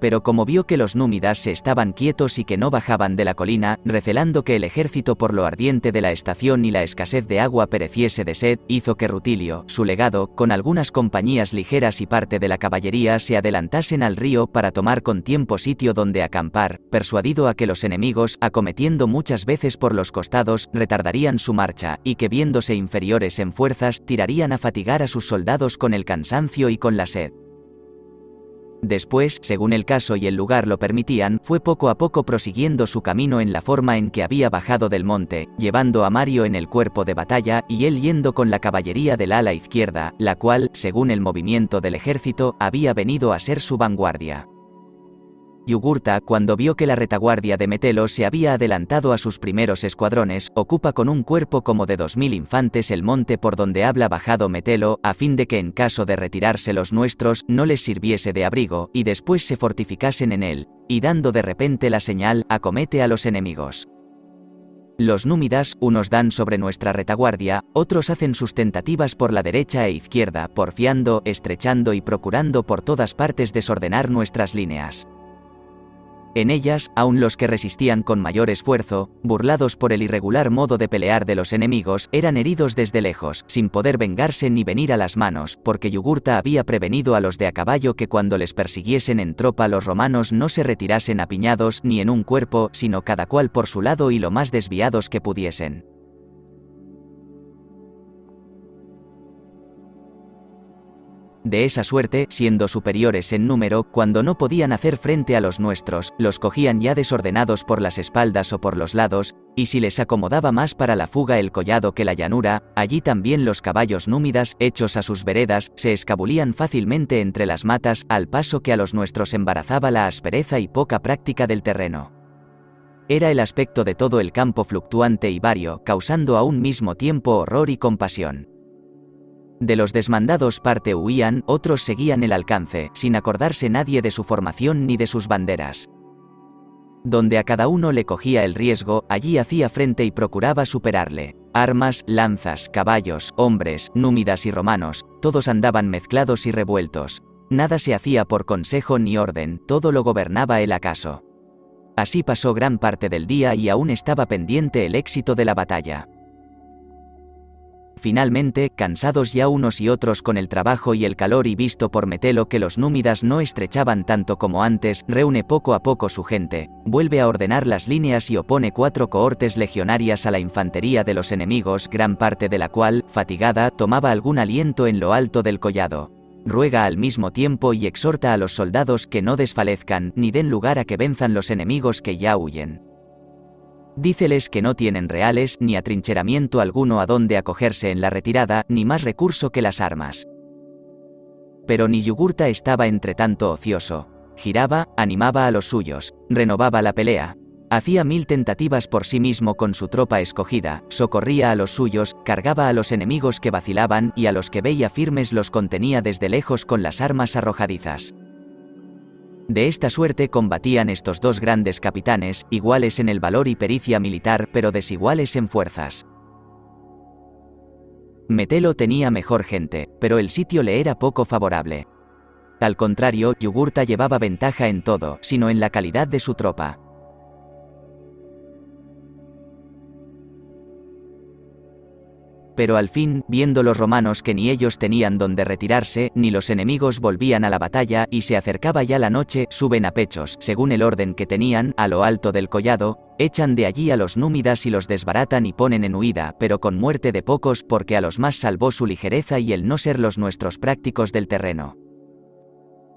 pero como vio que los númidas se estaban quietos y que no bajaban de la colina, recelando que el ejército por lo ardiente de la estación y la escasez de agua pereciese de sed, hizo que Rutilio, su legado, con algunas compañías ligeras y parte de la caballería se adelantasen al río para tomar con tiempo sitio donde acampar, persuadido a que los enemigos, acometiendo muchas veces por los costados, retardarían su marcha, y que viéndose inferiores en fuerzas, tirarían a fatigar a sus soldados con el cansancio y con la sed. Después, según el caso y el lugar lo permitían, fue poco a poco prosiguiendo su camino en la forma en que había bajado del monte, llevando a Mario en el cuerpo de batalla, y él yendo con la caballería del ala izquierda, la cual, según el movimiento del ejército, había venido a ser su vanguardia. Yugurta, cuando vio que la retaguardia de Metelo se había adelantado a sus primeros escuadrones, ocupa con un cuerpo como de 2000 infantes el monte por donde habla bajado Metelo, a fin de que en caso de retirarse los nuestros, no les sirviese de abrigo, y después se fortificasen en él, y dando de repente la señal, acomete a los enemigos. Los númidas, unos dan sobre nuestra retaguardia, otros hacen sus tentativas por la derecha e izquierda, porfiando, estrechando y procurando por todas partes desordenar nuestras líneas. En ellas, aun los que resistían con mayor esfuerzo, burlados por el irregular modo de pelear de los enemigos, eran heridos desde lejos, sin poder vengarse ni venir a las manos, porque Yugurta había prevenido a los de a caballo que cuando les persiguiesen en tropa los romanos no se retirasen apiñados ni en un cuerpo, sino cada cual por su lado y lo más desviados que pudiesen. De esa suerte, siendo superiores en número, cuando no podían hacer frente a los nuestros, los cogían ya desordenados por las espaldas o por los lados, y si les acomodaba más para la fuga el collado que la llanura, allí también los caballos númidas, hechos a sus veredas, se escabulían fácilmente entre las matas, al paso que a los nuestros embarazaba la aspereza y poca práctica del terreno. Era el aspecto de todo el campo fluctuante y vario, causando a un mismo tiempo horror y compasión. De los desmandados parte huían, otros seguían el alcance, sin acordarse nadie de su formación ni de sus banderas. Donde a cada uno le cogía el riesgo, allí hacía frente y procuraba superarle. Armas, lanzas, caballos, hombres, númidas y romanos, todos andaban mezclados y revueltos. Nada se hacía por consejo ni orden, todo lo gobernaba el acaso. Así pasó gran parte del día y aún estaba pendiente el éxito de la batalla. Finalmente, cansados ya unos y otros con el trabajo y el calor y visto por Metelo que los númidas no estrechaban tanto como antes, reúne poco a poco su gente, vuelve a ordenar las líneas y opone 4 cohortes legionarias a la infantería de los enemigos, gran parte de la cual, fatigada, tomaba algún aliento en lo alto del collado. Ruega al mismo tiempo y exhorta a los soldados que no desfalezcan, ni den lugar a que venzan los enemigos que ya huyen. Díceles que no tienen reales ni atrincheramiento alguno a donde acogerse en la retirada, ni más recurso que las armas. Pero ni Yugurta estaba entre tanto ocioso. Giraba, animaba a los suyos, renovaba la pelea. Hacía 1000 tentativas por sí mismo con su tropa escogida, socorría a los suyos, cargaba a los enemigos que vacilaban y a los que veía firmes los contenía desde lejos con las armas arrojadizas. De esta suerte combatían estos dos grandes capitanes, iguales en el valor y pericia militar pero desiguales en fuerzas. Metelo tenía mejor gente, pero el sitio le era poco favorable. Al contrario, Yugurta llevaba ventaja en todo, sino en la calidad de su tropa. Pero al fin, viendo los romanos que ni ellos tenían donde retirarse, ni los enemigos volvían a la batalla, y se acercaba ya la noche, suben a pechos, según el orden que tenían, a lo alto del collado, echan de allí a los númidas y los desbaratan y ponen en huida, pero con muerte de pocos porque a los más salvó su ligereza y el no ser los nuestros prácticos del terreno.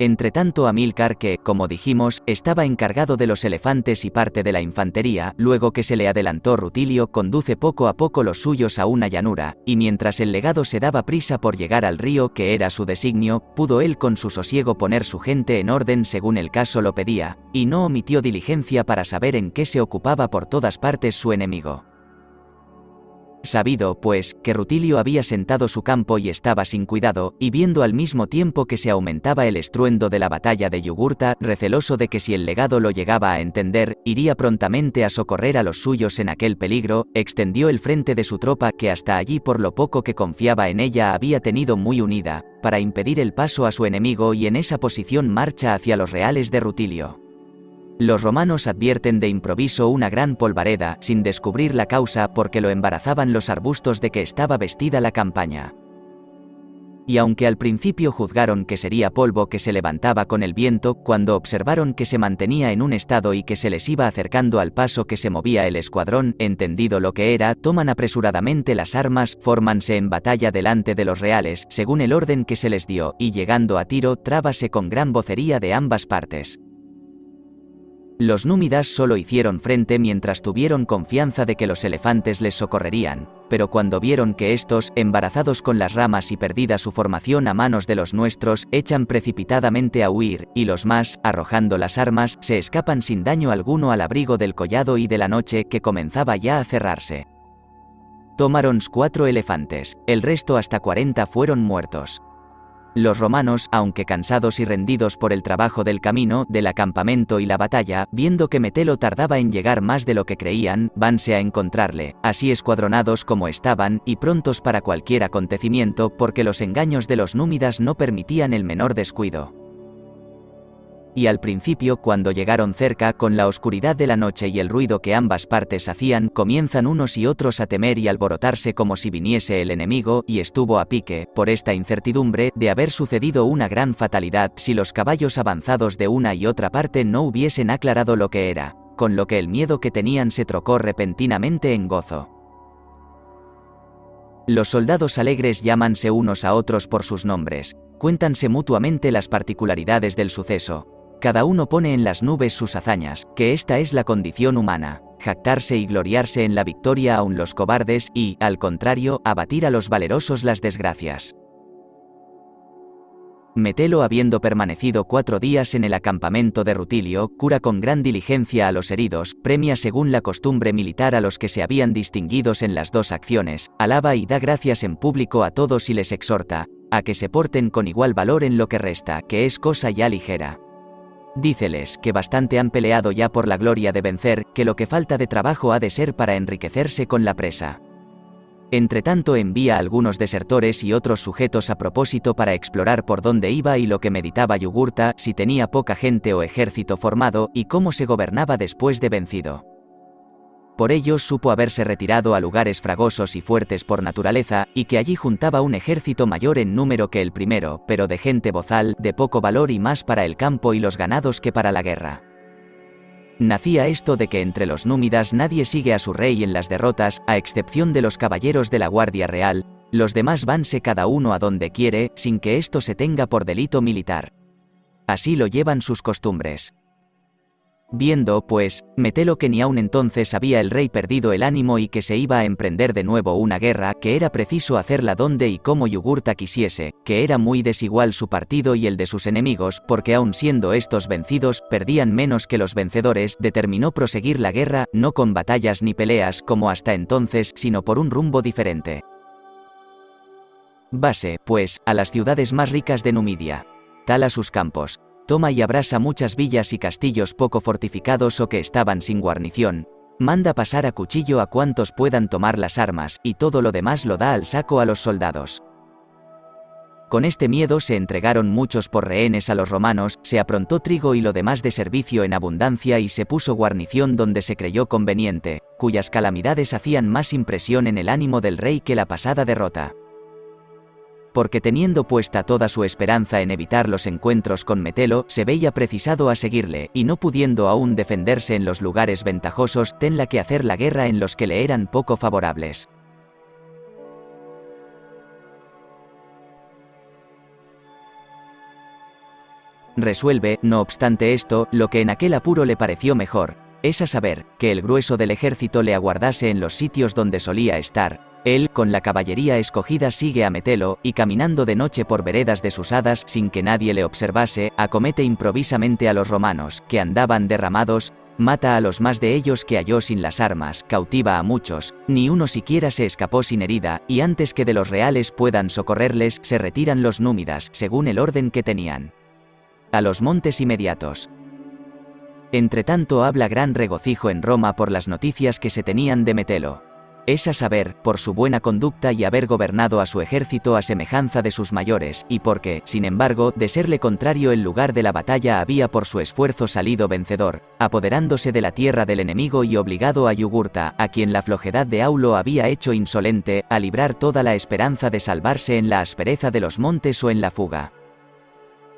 Entretanto Amílcar que, como dijimos, estaba encargado de los elefantes y parte de la infantería, luego que se le adelantó Rutilio conduce poco a poco los suyos a una llanura, y mientras el legado se daba prisa por llegar al río que era su designio, pudo él con su sosiego poner su gente en orden según el caso lo pedía, y no omitió diligencia para saber en qué se ocupaba por todas partes su enemigo. Sabido, pues, que Rutilio había sentado su campo y estaba sin cuidado, y viendo al mismo tiempo que se aumentaba el estruendo de la batalla de Yugurta, receloso de que si el legado lo llegaba a entender, iría prontamente a socorrer a los suyos en aquel peligro, extendió el frente de su tropa que hasta allí por lo poco que confiaba en ella había tenido muy unida, para impedir el paso a su enemigo y en esa posición marcha hacia los reales de Rutilio. Los romanos advierten de improviso una gran polvareda, sin descubrir la causa porque lo embarazaban los arbustos de que estaba vestida la campaña. Y aunque al principio juzgaron que sería polvo que se levantaba con el viento, cuando observaron que se mantenía en un estado y que se les iba acercando al paso que se movía el escuadrón, entendido lo que era, toman apresuradamente las armas, fórmanse en batalla delante de los reales, según el orden que se les dio, y llegando a tiro, trábase con gran vocería de ambas partes. Los númidas solo hicieron frente mientras tuvieron confianza de que los elefantes les socorrerían, pero cuando vieron que estos, embarazados con las ramas y perdida su formación a manos de los nuestros, echan precipitadamente a huir, y los más, arrojando las armas, se escapan sin daño alguno al abrigo del collado y de la noche que comenzaba ya a cerrarse. Tomaron 4 elefantes, el resto hasta 40 fueron muertos. Los romanos, aunque cansados y rendidos por el trabajo del camino, del acampamento y la batalla, viendo que Metelo tardaba en llegar más de lo que creían, vanse a encontrarle, así escuadronados como estaban, y prontos para cualquier acontecimiento, porque los engaños de los númidas no permitían el menor descuido. Y al principio, cuando llegaron cerca, con la oscuridad de la noche y el ruido que ambas partes hacían, comienzan unos y otros a temer y alborotarse como si viniese el enemigo, y estuvo a pique, por esta incertidumbre, de haber sucedido una gran fatalidad, si los caballos avanzados de una y otra parte no hubiesen aclarado lo que era, con lo que el miedo que tenían se trocó repentinamente en gozo. Los soldados alegres llámanse unos a otros por sus nombres, cuéntanse mutuamente las particularidades del suceso. Cada uno pone en las nubes sus hazañas, que esta es la condición humana, jactarse y gloriarse en la victoria aun los cobardes y, al contrario, abatir a los valerosos las desgracias. Metelo, habiendo permanecido 4 días en el acampamento de Rutilio, cura con gran diligencia a los heridos, premia según la costumbre militar a los que se habían distinguido en las 2 acciones, alaba y da gracias en público a todos y les exhorta a que se porten con igual valor en lo que resta, que es cosa ya ligera. Díceles que bastante han peleado ya por la gloria de vencer, que lo que falta de trabajo ha de ser para enriquecerse con la presa. Entretanto envía algunos desertores y otros sujetos a propósito para explorar por dónde iba y lo que meditaba Yugurta, si tenía poca gente o ejército formado, y cómo se gobernaba después de vencido. Por ello supo haberse retirado a lugares fragosos y fuertes por naturaleza, y que allí juntaba un ejército mayor en número que el primero, pero de gente bozal, de poco valor y más para el campo y los ganados que para la guerra. Nacía esto de que entre los númidas nadie sigue a su rey en las derrotas, a excepción de los caballeros de la Guardia Real, los demás vanse cada uno a donde quiere, sin que esto se tenga por delito militar. Así lo llevan sus costumbres. Viendo, pues, Metelo que ni aun entonces había el rey perdido el ánimo y que se iba a emprender de nuevo una guerra, que era preciso hacerla donde y como Yugurta quisiese, que era muy desigual su partido y el de sus enemigos, porque aun siendo estos vencidos, perdían menos que los vencedores, determinó proseguir la guerra, no con batallas ni peleas como hasta entonces, sino por un rumbo diferente. Vase, pues, a las ciudades más ricas de Numidia. Tala sus campos. Toma y abrasa muchas villas y castillos poco fortificados o que estaban sin guarnición, manda pasar a cuchillo a cuantos puedan tomar las armas, y todo lo demás lo da al saco a los soldados. Con este miedo se entregaron muchos por rehenes a los romanos, se aprontó trigo y lo demás de servicio en abundancia y se puso guarnición donde se creyó conveniente, cuyas calamidades hacían más impresión en el ánimo del rey que la pasada derrota. Porque teniendo puesta toda su esperanza en evitar los encuentros con Metelo, se veía precisado a seguirle, y no pudiendo aún defenderse en los lugares ventajosos, tenla que hacer la guerra en los que le eran poco favorables. Resuelve, no obstante esto, lo que en aquel apuro le pareció mejor, es a saber, que el grueso del ejército le aguardase en los sitios donde solía estar. Él, con la caballería escogida, sigue a Metelo, y caminando de noche por veredas desusadas, sin que nadie le observase, acomete improvisamente a los romanos, que andaban derramados, Mata a los más de ellos que halló sin las armas, cautiva a muchos, ni uno siquiera se escapó sin herida, y antes que de los reales puedan socorrerles, se retiran los númidas, según el orden que tenían. A los montes inmediatos. Entretanto habla gran regocijo en Roma por las noticias que se tenían de Metelo. Es a saber, por su buena conducta y haber gobernado a su ejército a semejanza de sus mayores, y porque, sin embargo, de serle contrario el lugar de la batalla había por su esfuerzo salido vencedor, apoderándose de la tierra del enemigo y obligado a Yugurta, a quien la flojedad de Aulo había hecho insolente, a librar toda la esperanza de salvarse en la aspereza de los montes o en la fuga.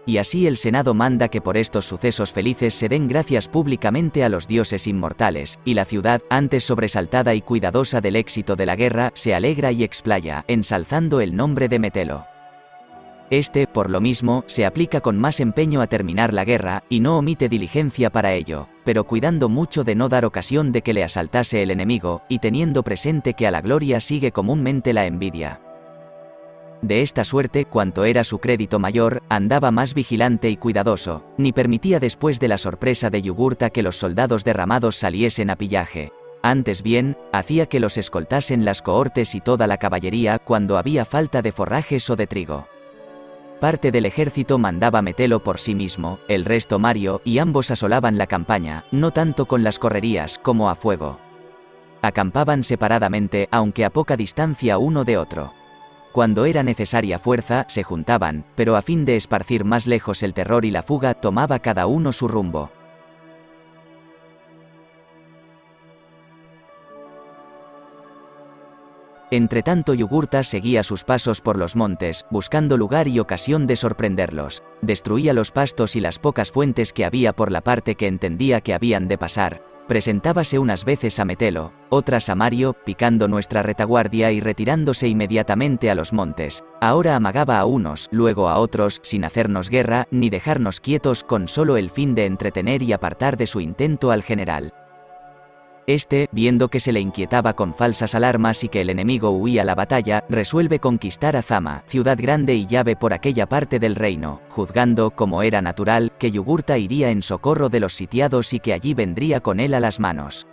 Y así el Senado manda que por estos sucesos felices se den gracias públicamente a los dioses inmortales, y la ciudad, antes sobresaltada y cuidadosa del éxito de la guerra, se alegra y explaya, ensalzando el nombre de Metelo. Este, por lo mismo, se aplica con más empeño a terminar la guerra, y no omite diligencia para ello, pero cuidando mucho de no dar ocasión de que le asaltase el enemigo, y teniendo presente que a la gloria sigue comúnmente la envidia. De esta suerte, cuanto era su crédito mayor, andaba más vigilante y cuidadoso, ni permitía después de la sorpresa de Yugurta que los soldados derramados saliesen a pillaje. Antes bien, hacía que los escoltasen las cohortes y toda la caballería cuando había falta de forrajes o de trigo. Parte del ejército mandaba Metelo por sí mismo, el resto Mario, y ambos asolaban la campaña, no tanto con las correrías como a fuego. Acampaban separadamente, aunque a poca distancia uno de otro. Cuando era necesaria fuerza, se juntaban, pero a fin de esparcir más lejos el terror y la fuga, tomaba cada uno su rumbo. Entretanto Yugurta seguía sus pasos por los montes, buscando lugar y ocasión de sorprenderlos. Destruía los pastos y las pocas fuentes que había por la parte que entendía que habían de pasar. Presentábase unas veces a Metelo, otras a Mario, picando nuestra retaguardia y retirándose inmediatamente a los montes. Ahora amagaba a unos, luego a otros, sin hacernos guerra, ni dejarnos quietos, con solo el fin de entretener y apartar de su intento al general. Este, viendo que se le inquietaba con falsas alarmas y que el enemigo huía a la batalla, resuelve conquistar Azama, ciudad grande y llave por aquella parte del reino, juzgando, como era natural, que Yugurta iría en socorro de los sitiados y que allí vendría con él a las manos.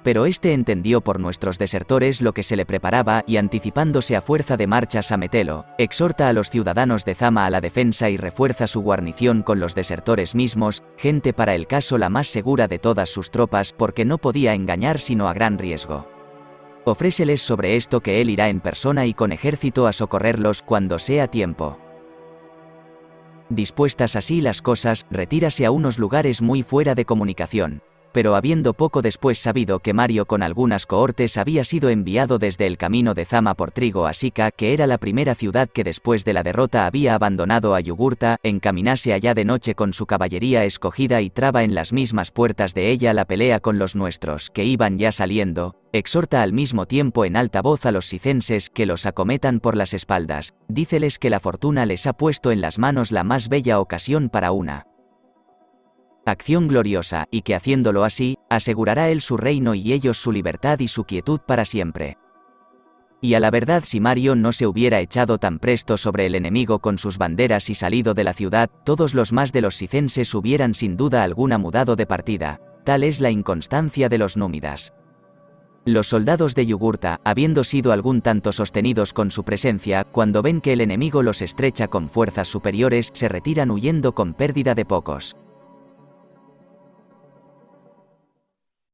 Pero este entendió por nuestros desertores lo que se le preparaba y anticipándose a fuerza de marchas a Metelo, exhorta a los ciudadanos de Zama a la defensa y refuerza su guarnición con los desertores mismos, gente para el caso la más segura de todas sus tropas porque no podía engañar sino a gran riesgo. Ofréceles sobre esto que él irá en persona y con ejército a socorrerlos cuando sea tiempo. Dispuestas así las cosas, retírase a unos lugares muy fuera de comunicación. Pero habiendo poco después sabido que Mario con algunas cohortes había sido enviado desde el camino de Zama por trigo a Sica, que era la primera ciudad que después de la derrota había abandonado a Yugurta, encaminase allá de noche con su caballería escogida y traba en las mismas puertas de ella la pelea con los nuestros que iban ya saliendo, exhorta al mismo tiempo en alta voz a los sicenses que los acometan por las espaldas, díceles que la fortuna les ha puesto en las manos la más bella ocasión para una acción gloriosa, y que haciéndolo así, asegurará él su reino y ellos su libertad y su quietud para siempre. Y a la verdad si Mario no se hubiera echado tan presto sobre el enemigo con sus banderas y salido de la ciudad, todos los más de los sicenses hubieran sin duda alguna mudado de partida, tal es la inconstancia de los númidas. Los soldados de Yugurta, habiendo sido algún tanto sostenidos con su presencia, cuando ven que el enemigo los estrecha con fuerzas superiores, se retiran huyendo con pérdida de pocos.